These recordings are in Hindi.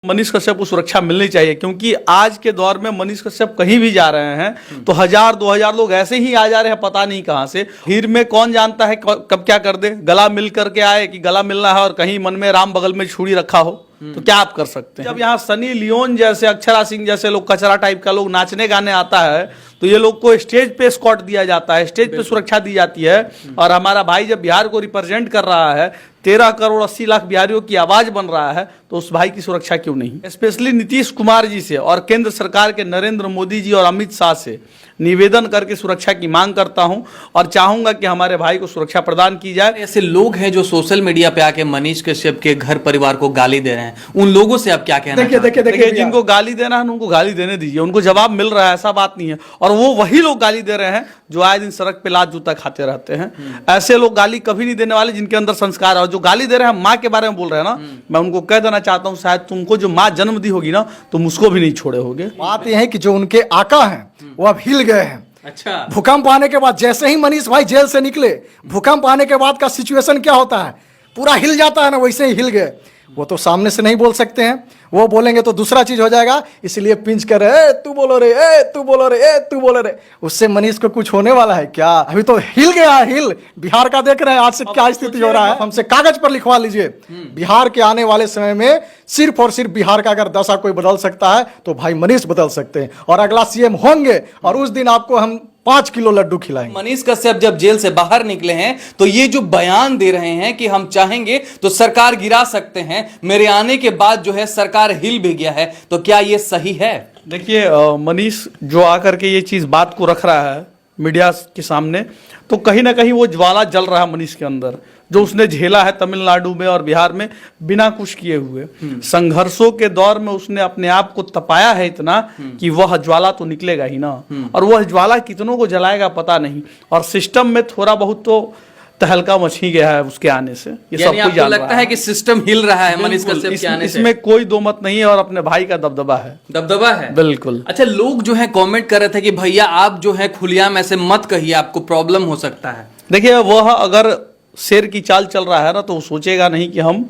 मनीष कश्यप को सुरक्षा मिलनी चाहिए, क्योंकि आज के दौर में मनीष कश्यप कहीं भी जा रहे हैं तो 1000-2000 लोग ऐसे ही आ जा रहे हैं, पता नहीं कहां से। भीड़ में कौन जानता है कब क्या कर दे, गला मिल करके आए कि गला मिलना है और कहीं मन में राम बगल में छुरी रखा हो तो क्या आप कर सकते हैं। जब यहाँ सनी लियोन जैसे, अक्षरा सिंह जैसे लोग, कचरा टाइप का लोग नाचने गाने आता है तो ये लोग को स्टेज पे एस्कॉर्ट दिया जाता है, स्टेज पे सुरक्षा दी जाती है। और हमारा भाई जब बिहार को रिप्रेजेंट कर रहा है, 13 करोड़ 80 लाख बिहारियों की आवाज बन रहा है, तो उस भाई की सुरक्षा क्यों नहीं। स्पेशली नीतीश कुमार जी से और केंद्र सरकार के नरेंद्र मोदी जी और अमित शाह से निवेदन करके सुरक्षा की मांग करता हूं और चाहूंगा कि हमारे भाई को सुरक्षा प्रदान की जाए। ऐसे लोग हैं जो सोशल मीडिया पे आके मनीष कश्यप के घर परिवार को गाली दे रहे हैं, उन लोगों से आप क्या कहना चाहते हैं? देखिए जिनको गाली देना है उनको गाली देने दीजिए, उनको जवाब मिल रहा है, ऐसा बात नहीं है। और वो वही लोग गाली दे रहे हैं जो आए दिन सड़क पे लात जूता खाते रहते हैं। ऐसे लोग गाली कभी नहीं देने वाले जिनके अंदर संस्कार है। और जो गाली दे रहे हैं माँ के बारे में बोल रहे हैं ना, मैं उनको कह देना चाहता हूँ, शायद तुमको जो माँ जन्म दी होगी ना तुम उसको भी नहीं छोड़े होगे। बात यह है कि जो उनके आका हैं वो अब हिल गए हैं। अच्छा, भूकंप आने के बाद जैसे ही मनीष भाई जेल से निकले, भूकंप आने के बाद का सिचुएशन क्या होता है, पूरा हिल जाता है ना, वैसे ही हिल गए। वो तो सामने से नहीं बोल सकते हैं, वो बोलेंगे तो दूसरा चीज हो जाएगा, इसलिए पिंच कर ए तू बोलो रे, ए तू बोलो रे, ए तू बोलो रे। उससे मनीष को कुछ होने वाला है क्या? अभी तो हिल गया, हिल बिहार का देख रहे हैं आज से क्या स्थिति हो रहा है। हमसे कागज पर लिखवा लीजिए, बिहार के आने वाले समय में सिर्फ और सिर्फ बिहार का अगर दशा कोई बदल सकता है तो भाई मनीष बदल सकते हैं और अगला सीएम होंगे और उस दिन आपको हम 5 किलो लड्डू खिलाएंगे। मनीष कश्यप जब जेल से बाहर निकले हैं तो ये जो बयान दे रहे हैं कि हम चाहेंगे तो सरकार गिरा सकते हैं, मेरे आने के बाद जो है सरकार हिल भी गया है, तो क्या ये सही है? देखिए मनीष जो आकर के ये चीज बात को रख रहा है मीडिया के सामने, तो कहीं ना कहीं वो ज्वाला जल रहा है मनीष के अंदर, जो उसने झेला है तमिलनाडु में और बिहार में बिना कुछ किए हुए। संघर्षों के दौर में उसने अपने आप को तपाया है इतना कि वह ज्वाला तो निकलेगा ही ना, और वह ज्वाला कितनों को जलाएगा पता नहीं। और सिस्टम में थोड़ा बहुत तो तहलका मच ही गया है उसके आने से, ये सब कुछ जान लगता है कि सिस्टम हिल रहा है मनीष कश्यप के आने से। इसमें कोई दो मत नहीं है और अपने भाई का दबदबा है, दबदबा है बिल्कुल। अच्छा, लोग जो है कमेंट कर रहे थे कि भैया आप जो है खुलेआम ऐसे मत कहिए, आपको प्रॉब्लम हो सकता है। देखिए वह अगर शेर की चाल चल रहा है ना तो वो सोचेगा नहीं कि हम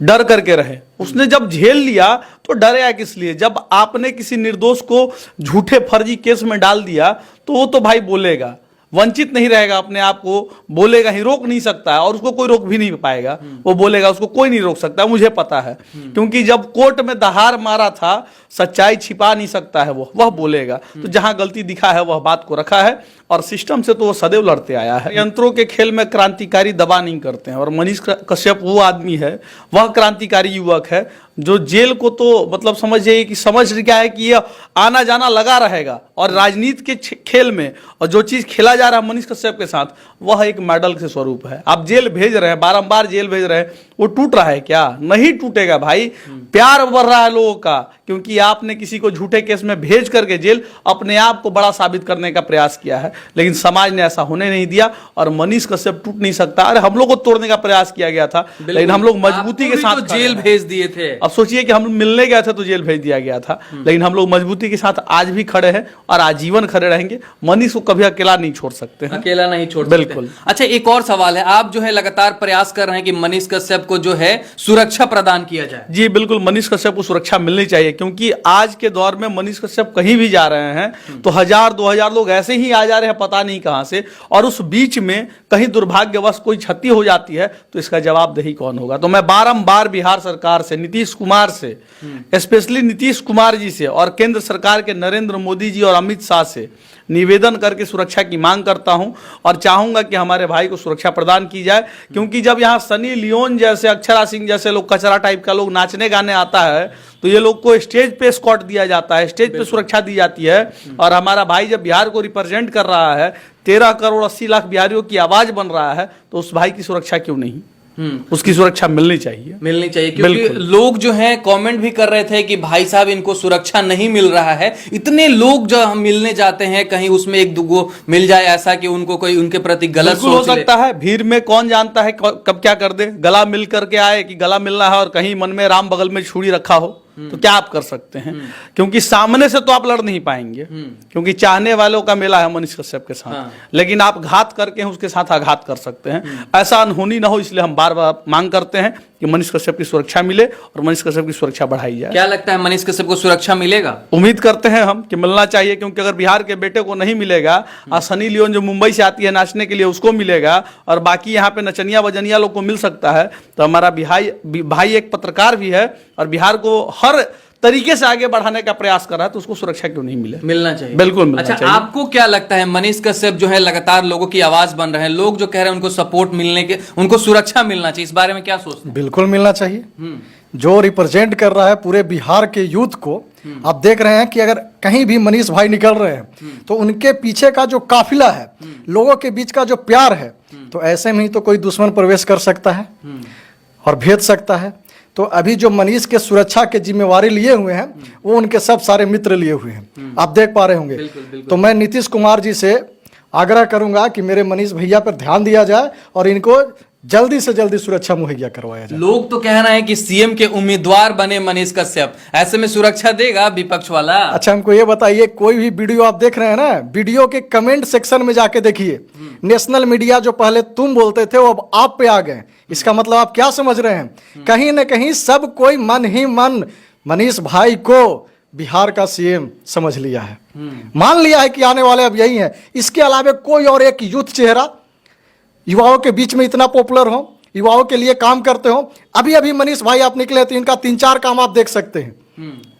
डर करके रहे। उसने जब झेल लिया तो डरेगा किस लिए? जब आपने किसी निर्दोष को झूठे फर्जी केस में डाल दिया तो वो तो भाई बोलेगा, वंचित नहीं रहेगा, अपने आप को बोलेगा ही, रोक नहीं सकता है और उसको कोई रोक भी नहीं पाएगा। वो बोलेगा, उसको कोई नहीं रोक सकता, मुझे पता है। क्योंकि जब कोर्ट में दहाड़ मारा था, सच्चाई छिपा नहीं सकता है वह बोलेगा। तो जहां गलती दिखा है वह बात को रखा है और सिस्टम से तो वो सदैव लड़ते आया है। यंत्रों के खेल में क्रांतिकारी दबा नहीं करते हैं और मनीष कश्यप वो आदमी है, वह क्रांतिकारी युवक है जो जेल को तो मतलब समझ जाइए कि समझ गया है कि यह आना जाना लगा रहेगा। और राजनीति के खेल में और जो चीज खेला जा रहा है मनीष कश्यप के साथ, वह एक मेडल के स्वरूप है। आप जेल भेज रहे हैं, बारंबार जेल भेज रहे हैं, वो टूट रहा है क्या? नहीं टूटेगा भाई। प्यार बढ़ रहा है लोगों का, क्योंकि आपने किसी को झूठे केस में भेज करके जेल अपने आप को बड़ा साबित करने का प्रयास किया है, लेकिन समाज ने ऐसा होने नहीं दिया और मनीष कश्यप टूट नहीं सकता। अरे हम लोग को तोड़ने का प्रयास किया गया था, लेकिन हम लोग मजबूती के साथ जेल भेज दिए थे। अब सोचिए कि हम मिलने गए थे तो जेल भेज दिया गया था, लेकिन हम लोग मजबूती के साथ आज भी खड़े हैं और आजीवन खड़े रहेंगे। मनीष को कभी अकेला नहीं छोड़ सकते हैं, अकेला नहीं छोड़ बिल्कुल। अच्छा, एक और सवाल है, आप जो है लगातार प्रयास कर रहे हैं कि मनीष कश्यप को जो है सुरक्षा प्रदान किया जाए। जी बिल्कुल, मनीष कश्यप को सुरक्षा मिलनी चाहिए, क्योंकि आज के दौर में मनीष कश्यप कहीं भी जा रहे हैं तो 1000-2000 लोग ऐसे ही आ जा रहे हैं, पता नहीं कहां से। और उस बीच में कहीं दुर्भाग्यवश कोई क्षति हो जाती है तो इसका जवाबदेही कौन होगा? तो मैं बारंबार बिहार सरकार से, नीतीश कुमार से, स्पेशली नीतीश कुमार जी से और केंद्र सरकार के नरेंद्र मोदी जी और अमित शाह से निवेदन करके सुरक्षा की मांग करता हूं और चाहूंगा कि हमारे भाई को सुरक्षा प्रदान की जाए। क्योंकि जब यहाँ सनी लियोन जैसे, अक्षरा सिंह जैसे लोग, कचरा टाइप का लोग नाचने गाने आता है तो ये लोग को स्टेज पे एस्कॉर्ट दिया जाता है, स्टेज पे सुरक्षा दी जाती है। और हमारा भाई जब बिहार को रिप्रेजेंट कर रहा है, 13 करोड़ 80 लाख बिहारियों की आवाज बन रहा है, तो उस भाई की सुरक्षा क्यों नहीं? उसकी सुरक्षा मिलनी चाहिए, मिलनी चाहिए। क्योंकि लोग जो हैं कमेंट भी कर रहे थे कि भाई साहब इनको सुरक्षा नहीं मिल रहा है। इतने लोग जो हम मिलने जाते हैं, कहीं उसमें एक दुगो मिल जाए ऐसा कि उनको कोई उनके प्रति गलत सोच हो सकता है। भीड़ में कौन जानता है कब क्या कर दे, गला मिल करके आए कि गला मिलना है और कहीं मन में राम बगल में छुरी रखा हो तो क्या आप कर सकते हैं? क्योंकि सामने से तो आप लड़ नहीं पाएंगे, क्योंकि चाहने वालों का मेला है मनीष कश्यप के साथ। लेकिन आप घात करके उसके साथ आघात कर सकते हैं। ऐसा अनहोनी ना हो, इसलिए हम बार बार मांग करते हैं कि कि मनीष कश्यप की सुरक्षा मिले और मनीष कश्यप की सुरक्षा बढ़ाई जाए। क्या लगता है मनीष कश्यप को सुरक्षा मिलेगा? उम्मीद करते हैं हम कि मिलना चाहिए, क्योंकि अगर बिहार के बेटे को नहीं मिलेगा और सनी लियोन जो मुंबई से आती है नाचने के लिए उसको मिलेगा और बाकी यहाँ पे नचनिया बजनिया लोग को मिल सकता है, तो हमारा भाई एक पत्रकार भी है और बिहार को हर तरीके से आगे बढ़ाने का प्रयास कर रहा है, तो उसको सुरक्षा क्यों नहीं मिले? मिलना चाहिए, बिल्कुल मिलना अच्छा, चाहिए। आपको क्या लगता है मनीष कश्यप जो है लगातार लोगों की आवाज बन रहे हैं, लोग जो कह रहे हैं उनको सपोर्ट मिलने के, उनको सुरक्षा मिलना चाहिए, इस बारे में क्या सोचते हैं? बिल्कुल मिलना चाहिए। जो रिप्रेजेंट कर रहा है पूरे बिहार के यूथ को, आप देख रहे हैं कि अगर कहीं भी मनीष भाई निकल रहे हैं तो उनके पीछे का जो काफिला है, लोगों के बीच का जो प्यार है, तो ऐसे में ही तो कोई दुश्मन प्रवेश कर सकता है और भेज सकता है। तो अभी जो मनीष के सुरक्षा के जिम्मेवारी लिए हुए हैं वो उनके सब सारे मित्र लिए हुए हैं, आप देख पा रहे होंगे। तो मैं नीतीश कुमार जी से आग्रह करूंगा कि मेरे मनीष भैया पर ध्यान दिया जाए और इनको जल्दी से जल्दी सुरक्षा मुहैया करवाया जाए। लोग तो कह रहे हैं कि सीएम के उम्मीदवार बने मनीष कश्यप, ऐसे में सुरक्षा देगा विपक्ष वाला? अच्छा, हमको ये बताइए, कोई भी वीडियो आप देख रहे हैं ना, वीडियो के कमेंट सेक्शन में जाके देखिए, नेशनल मीडिया जो पहले तुम बोलते थे वो अब आप पे आ गए। इसका मतलब आप क्या समझ रहे हैं? कहीं ना कहीं सब कोई मन ही मन मनीष भाई को बिहार का सीएम समझ लिया है, मान लिया है कि आने वाले अब यही है। इसके अलावा कोई और एक यूथ चेहरा युवाओं के बीच में इतना पॉपुलर हो, युवाओं के लिए काम करते हो। अभी अभी मनीष भाई आप निकले तो इनका 3-4 काम आप देख सकते हैं,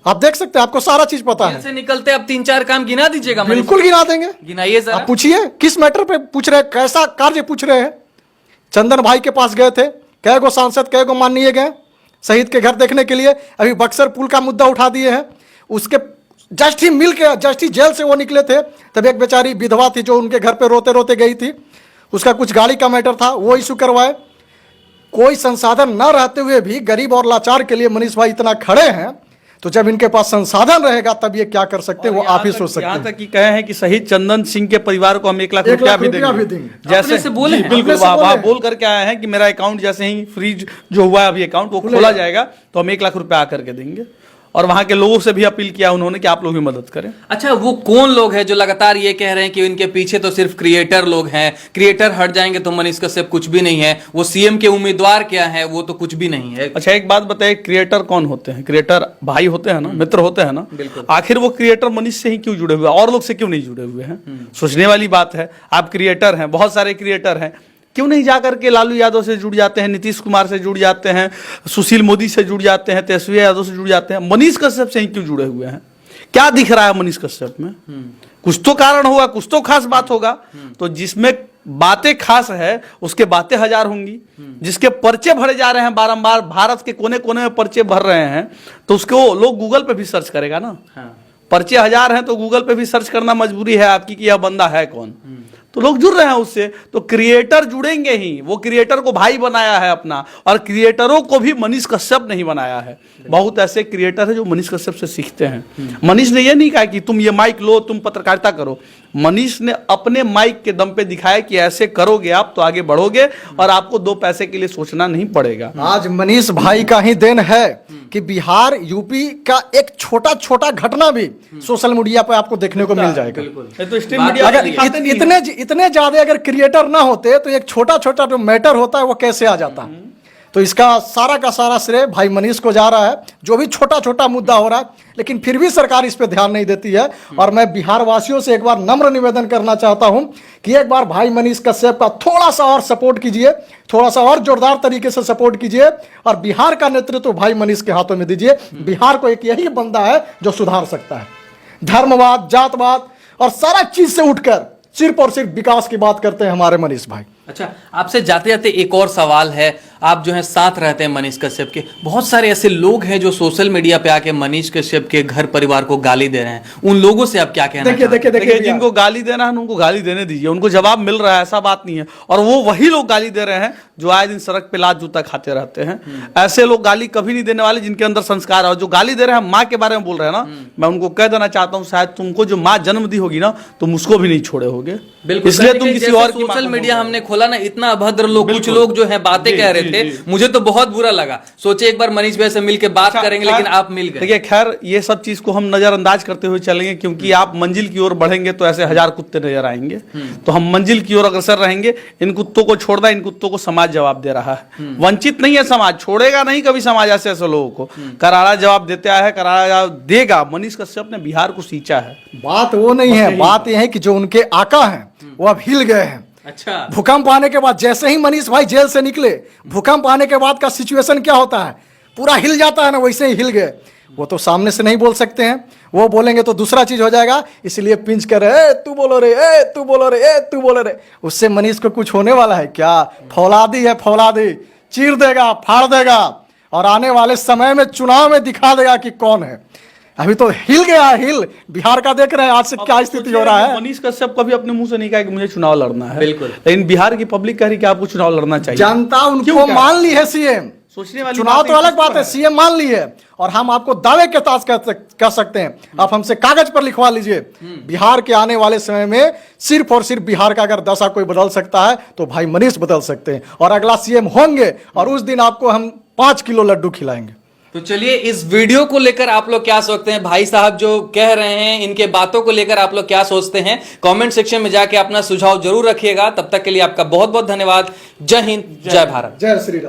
आप देख सकते हैं, आपको सारा चीज पता है। से निकलते आप 3-4 काम गिना दीजिएगा? बिल्कुल गिना देंगे, गिनाइए जरा। आप पूछिए किस मैटर पे पूछ रहे हैं, कैसा कार्य पूछ रहे हैं। चंदन भाई के पास गए थे, कै गो सांसद कै गो माननीय गए शहीद के घर देखने के लिए। अभी बक्सर पुल का मुद्दा उठा दिए हैं, उसके जस्ट ही जेल से वो निकले थे, तब एक बेचारी विधवा थी जो उनके घर पे रोते रोते गई थी, उसका कुछ गाड़ी का मैटर था, वो इशू करवाए। कोई संसाधन न रहते हुए भी गरीब और लाचार के लिए मनीष भाई इतना खड़े हैं, तो जब इनके पास संसाधन रहेगा तब ये क्या कर सकते हैं वो आप ही सोच सकते हैं। यहाँ तक कि कहे हैं कि शहीद चंदन सिंह के परिवार को हम 1 लाख रुपया भी देंगे। जैसे से बोले हैं? बिल्कुल, वहाँ बोल करके आए हैं कि मेरा अकाउंट जैसे ही फ्रीज जो हुआ है अभी अकाउंट वो खोला जाएगा तो हम 1 लाख रुपया आकर के देंगे। और वहां के लोगों से भी अपील किया उन्होंने कि आप लोग भी मदद करें। अच्छा, वो कौन लोग हैं जो लगातार ये कह रहे हैं कि इनके पीछे तो सिर्फ क्रिएटर लोग हैं, क्रिएटर हट जाएंगे तो मनीष कश्यप कुछ भी नहीं है, वो सीएम के उम्मीदवार क्या है वो तो कुछ भी नहीं है? अच्छा, एक बात बताइए, क्रिएटर कौन होते हैं? क्रिएटर भाई होते हैं ना, मित्र होते हैं ना। आखिर वो क्रिएटर मनीष से ही क्यों जुड़े हुए हैं, और लोग से क्यों नहीं जुड़े हुए हैं? सोचने वाली बात है। आप क्रिएटर हैं, बहुत सारे क्रिएटर हैं, क्यों नहीं जाकर के लालू यादव से जुड़ जाते हैं, नीतीश कुमार से जुड़ जाते हैं, सुशील मोदी से जुड़ जाते हैं, तेजस्वी यादव से जुड़ जाते हैं? मनीष कश्यप से ही क्यों जुड़े हुए हैं? क्या दिख रहा है मनीष कश्यप में? कुछ तो कारण होगा, कुछ तो खास बात होगा। तो जिसमें बातें खास है उसके बातें हजार होंगी। जिसके पर्चे भरे जा रहे हैं बारंबार, भारत के कोने कोने में पर्चे भर रहे हैं, तो उसको लोग गूगल पे भी सर्च करेगा ना। पर्चे हजार हैं तो गूगल पे भी सर्च करना मजबूरी है आपकी कि यह बंदा है कौन। तो लोग जुड़ रहे हैं उससे, तो क्रिएटर जुड़ेंगे ही। वो क्रिएटर को भाई बनाया है अपना, और क्रिएटरों को भी मनीष कश्यप नहीं बनाया है। बहुत ऐसे क्रिएटर है जो मनीष कश्यप से सीखते हैं। मनीष ने ये नहीं कहा कि तुम ये माइक लो, तुम पत्रकारिता करो। मनीष ने अपने माइक के दम पे दिखाया कि ऐसे करोगे आप तो आगे बढ़ोगे और आपको 2 पैसे के लिए सोचना नहीं पड़ेगा। आज मनीष भाई का ही देन है कि बिहार यूपी का एक छोटा छोटा घटना भी सोशल मीडिया पे आपको देखने को मिल जाएगा। तो स्ट्रीम मीडिया अगर इतने ज्यादा अगर क्रिएटर ना होते तो एक छोटा छोटा जो मैटर होता है वो कैसे आ जाता। तो इसका सारा का सारा श्रेय भाई मनीष को जा रहा है, जो भी छोटा छोटा मुद्दा हो रहा है, लेकिन फिर भी सरकार इस पे ध्यान नहीं देती है। और मैं बिहार वासियों से एक बार नम्र निवेदन करना चाहता हूं कि एक बार भाई मनीष कश्यप का थोड़ा सा और सपोर्ट कीजिए, थोड़ा सा और जोरदार तरीके से सपोर्ट कीजिए और बिहार का नेतृत्व भाई मनीष के हाथों में दीजिए। बिहार को एक यही बंदा है जो सुधार सकता है। धर्मवाद, जातवाद और सारा चीज से उठकर सिर्फ और सिर्फ विकास की बात करते हैं हमारे मनीष भाई। अच्छा, आपसे जाते जाते एक और सवाल है, आप जो है साथ रहते हैं मनीष कश्यप के, बहुत सारे ऐसे लोग हैं जो सोशल मीडिया पे आके मनीष कश्यप के घर परिवार को गाली दे रहे हैं, उन लोगों से आप क्या कहना चाहते हैं? देखिए, जिनको गाली देना है उनको गाली देने दीजिए, उनको जवाब मिल रहा है, ऐसा बात नहीं है। और वो वही लोग गाली दे रहे हैं जो आए दिन सड़क पे लात जूता खाते रहते हैं। ऐसे लोग गाली कभी नहीं देने वाले जिनके अंदर संस्कार है। और जो गाली दे रहे हैं माँ के बारे में बोल रहे हैं ना, मैं उनको कह देना चाहता हूँ, शायद तुमको जो माँ जन्म दी होगी ना तुम उसको भी नहीं छोड़े होगे, बिल्कुल। इसलिए तुम किसी और की सोशल मीडिया हमने खोला ना, इतना अभद्र लोग, कुछ लोग जो है बातें कह रहे थे, मुझे तो बहुत बुरा लगा। सोचे एक बार मनीष भाई से मिलकर बात करेंगे, लेकिन आप मिल गए। देखिए खैर ये सब चीज को हम नजरअंदाज करते हुए चलेंगे, क्योंकि आप मंजिल की ओर बढ़ेंगे तो ऐसे हजार कुत्ते नजर आएंगे। तो हम मंजिल की ओर अग्रसर रहेंगे। इन कुत्तों को छोड़ना, इन कुत्तों को समाज जवाब दे रहा है। वंचित नहीं है समाज, छोड़ेगा नहीं कभी समाज ऐसे ऐसे लोगों को। करारा जवाब देता है, करारा जवाब देगा। मनीष कश्यप ने बिहार को सींचा है। बात वो नहीं है, बात यह है कि जो उनके आका हैं वो अब हिल गए हैं। अच्छा, भूकंप आने के बाद जैसे ही मनीष भाई जेल से निकले, भूकंप आने के बाद का सिचुएशन क्या होता है, पूरा हिल जाता है ना, वैसे ही हिल गए। वो तो सामने से नहीं बोल सकते हैं, वो बोलेंगे तो दूसरा चीज हो जाएगा, इसलिए पिंच कर ए तू बोलो रे, ए तू बोलो रे, ए तू बोलो रे। उससे मनीष को कुछ होने वाला है क्या? फौलादी है, फौलादी चीर देगा, फाड़ देगा, और आने वाले समय में चुनाव में दिखा देगा कि कौन है। अभी तो हिल गया, हिल बिहार का देख रहे हैं आज से क्या स्थिति हो रहा है। मनीष कश्यप कभी अपने मुंह से नहीं कहा कि मुझे चुनाव लड़ना है, बिल्कुल। लेकिन बिहार की पब्लिक कह रही कि आपको चुनाव लड़ना चाहिए। जनता उनको मान ली है सीएम। सोचने वाली चुनाव तो अलग बात है, सीएम मान ली है, और हम आपको दावे के साथ कह सकते हैं, आप हमसे कागज पर लिखवा लीजिए। बिहार के आने वाले समय में सिर्फ और सिर्फ बिहार का अगर दशा कोई बदल सकता है तो भाई मनीष बदल सकते हैं, और अगला सीएम होंगे, और उस दिन आपको हम 5 किलो लड्डू खिलाएंगे। तो चलिए इस वीडियो को लेकर आप लोग क्या सोचते हैं? भाई साहब जो कह रहे हैं, इनके बातों को लेकर आप लोग क्या सोचते हैं? कमेंट सेक्शन में जाके अपना सुझाव जरूर रखिएगा। तब तक के लिए आपका बहुत बहुत धन्यवाद। जय हिंद, जय भारत, जय श्री राम।